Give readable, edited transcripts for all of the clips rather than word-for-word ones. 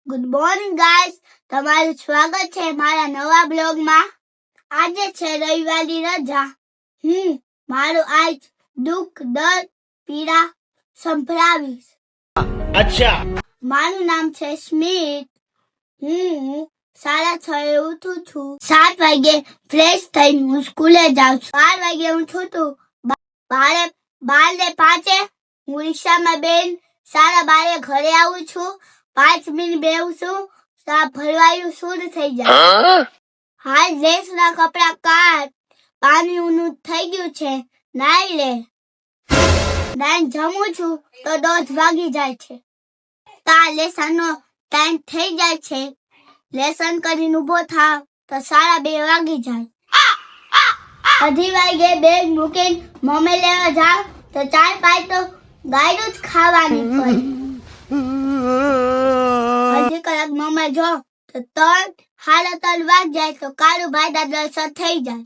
Good morning guys, તમારું સ્વાગત છે મારા નવા બ્લોગમાં। આજે છે રવિવારની રજા। મારું આજ દુઃખ દર્દ પીડા સંભળાવીશ। અચ્છા, મારું નામ છે સ્મિત। હું 6:30 ઉઠું છું। 7 વાગે ફ્રેશ થઈને હું સ્કૂલે જાઉં છું। 12 વાગે હું છૂટું। 12:05 હું રિક્ષામાં બેન 12:30 ઘરે આવું છું। 5 મિનિટ બેહું છું, ભરવાયું શુદ્ધ થઈ જાય। હાલ ડ્રેસના કપડા કાઢ, પાણી ઊનું થઈ ગયું છે, નાઈ લે। નાઈને જમું છું તો 1:30 વાગી જાય છે। તા લેસનનો ટાઈમ થઈ જાય છે। લેસન કરીને ઊભો થાવ તો 2:30 વાગી જાય। 2:30 વાગે બેગ મૂકીને મમ્મી લેવા જાવ તો 4-5 તો ગાયરું જ ખાવાની પડે। હજી કલાક મમ્મી જો તો 3-3:30 વાગ જાય તો કાળુભાઈ દાદા થઈ જાય।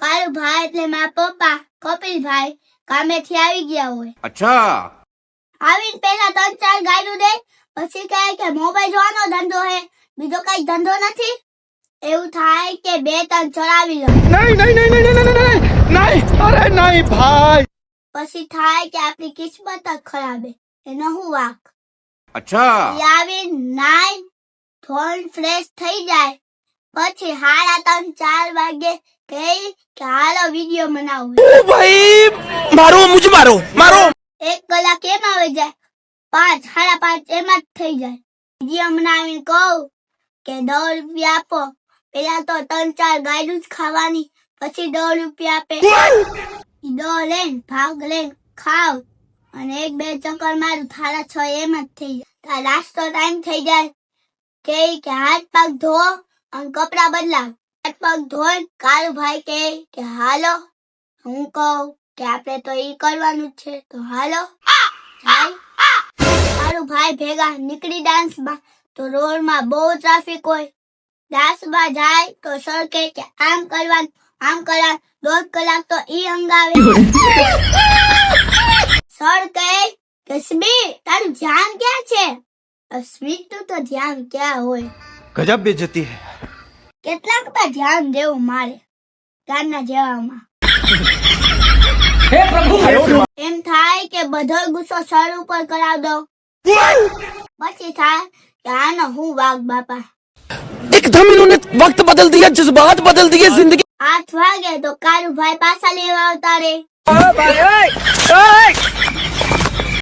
કાળુભાઈ એટલે મારા પપ્પા કપિલભાઈ કામેથી આવી ગયા હોય। અચ્છા, આવીને પેલા 3-4 ગાયરું દે, પછી કહે કે મોબાઈલ જોવાનો ધંધો હે, બીજો કઈ ધંધો નથી। એવું થાય કે 2-3 ચડાવી લો। નહીં, અરે નહીં ભાઈ। પછી થાય કે આપણી કિસ્મત જ ખરાબ હે, એનો હું વાક। અચ્છા, આવી નાઈ થોડી ફ્રેશ થઈ જાય પછી 3:30-4 વાગે કહે કે હાલો વિડિયો બનાવો। ઓ ભાઈ, મારો મુझे મારો 1 કલાક એમ આવી જાય, 5-5:30 એમ જ થઈ જાય। વિડિયો બનાવીને કહું કે 10 રૂપિયા આપો। પેલા તો 3-4 ગાયરું જ ખાવાની, પછી 10 રૂપિયા આપે। 10 લઈને ભાગ લઈને ખાવ અને 1-2 ચક્કર મારું 6:30 એમ જ થઈ જાય। નાસ્તો ટાઈમ થઈ જાય કે હાથ પગ ધો અને કપડા બદલાવ। હાથ પગ ધોઈને કાળુભાઈ કે હાલો। હું કહું કે આપણે તો ઈ કરવાનું જ છે તો હાલો જાય। કાળુભાઈ ભેગા નીકળી ડાન્સમાં તો રોડમાં બહુ ટ્રાફિક હોય। ડાન્સમાં જાય તો સર કે આમ કરવાનું આમ કરવાનું, 1.5 કલાક તો ઈ હંગાવે। સર કે સ્મિત તારું ધ્યાન ક્યાં છે? સ્મિત નું તો ધ્યાન ક્યાં હોય, ગજબ બેइज्जती है। કેટલાક તો ધ્યાન દેવું મારે ગાના જેવામાં। એમ થાય કે બધો ગુસ્સો સર ઉપર કરાવ દઉં, પછી થાય કે આનો હું વાગ બાપા। एकदम इन्होंने वक्त बदल दिया, जज्बात बदल दिए, जिंदगी। 8 વાગે તો કાળુભાઈ પાછા લેવા આવતા રે।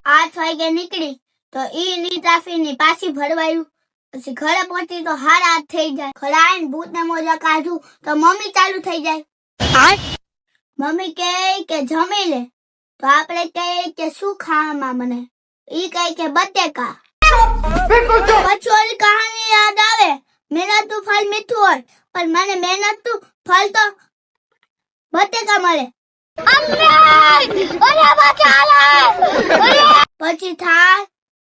8 વાગે નીકળી તો ઈ ટ્રાફિક ની પાછી ભરવાયું, પછી ઘરે પહોંચી તો 8:30 થઈ જાય। ઘરે આવીને ભૂત ને મોજા કાઢું તો મમ્મી ચાલુ થઈ જાય। મમ્મી કે જમી લે તો આપણે કે શું ખાવામાં મને? ઈ કે બટેકા। પછી ઓલી કહાની યાદ આવે, મહેનતનું ફળ મીઠું હોય, પણ મને મહેનતનું ફળ તો બટેકા મળે। પછી થાય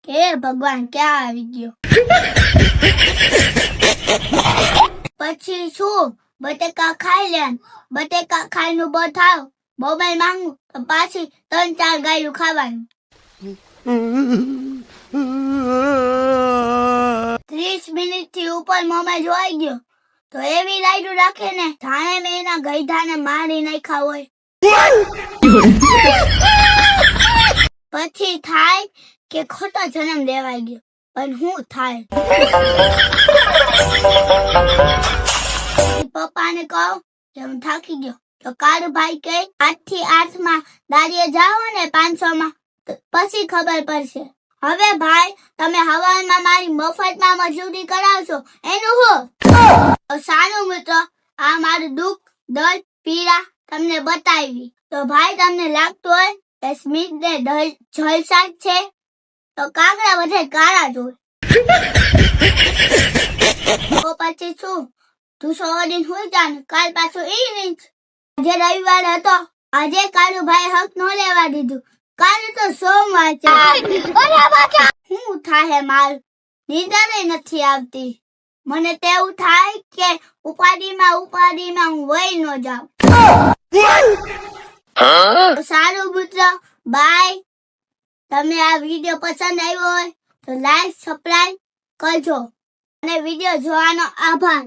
કે ભગવાન ક્યાં આવી ગયો। પછી શું બટેકા ખાઈ લે, બટેકા ખાઈને ઉભો થાવ, મોબાઈલ માંગુ તો પાછી 3-4 ગાયરું ખાવાનું। 30 મિનિટથી ઉપર મોબાઈલ જોઈ ગયો તો એવી લાઈટું રાખે ને જાણે મેં એના ગઈઢાને મારી નાખ્યા હોય। પછી થાય કે ખોટો જન્મ લેવાઈ ગયો, પણ હું થાય? પપ્પાને કહું કે હું થાકી ગયો તો કાળુભાઈ કે 8 માં દાડીએ જાઓ ને 500 માં, પછી ખબર પડશે। હવે ભાઈ તમે હવારમાં મારી મફતમાં મજૂરી કરાવશો એનું હું? તો સારું મિત્રો, આ મારું દુઃખ દર્દ પીડા તમને બતાવી। તો ભાઈ તમને લાગતું હોય કે સ્મિત ને જલસા છે તો કાગડા બધે કાળા જ હોય। તો પછી શું તું સોડીને હુઈ જા ને કાલ પાછું ઈ રીંચ। આજે રવિવાર હતો, આજે કાળુભાઈ હક નો લેવા દીધું, કાલે તો સોમવાર છે। શું થાય મારું નીંદર નથી આવતી, મને તેવું થાય કે ઉપાડીમાં હું વહી ન જાઉં। સારું મિત્રો, બાય। તમને આ વિડીયો પસંદ આવ્યો હોય તો લાઈક સબસ્ક્રાઇબ કરજો અને વિડીયો જોવાનો આભાર.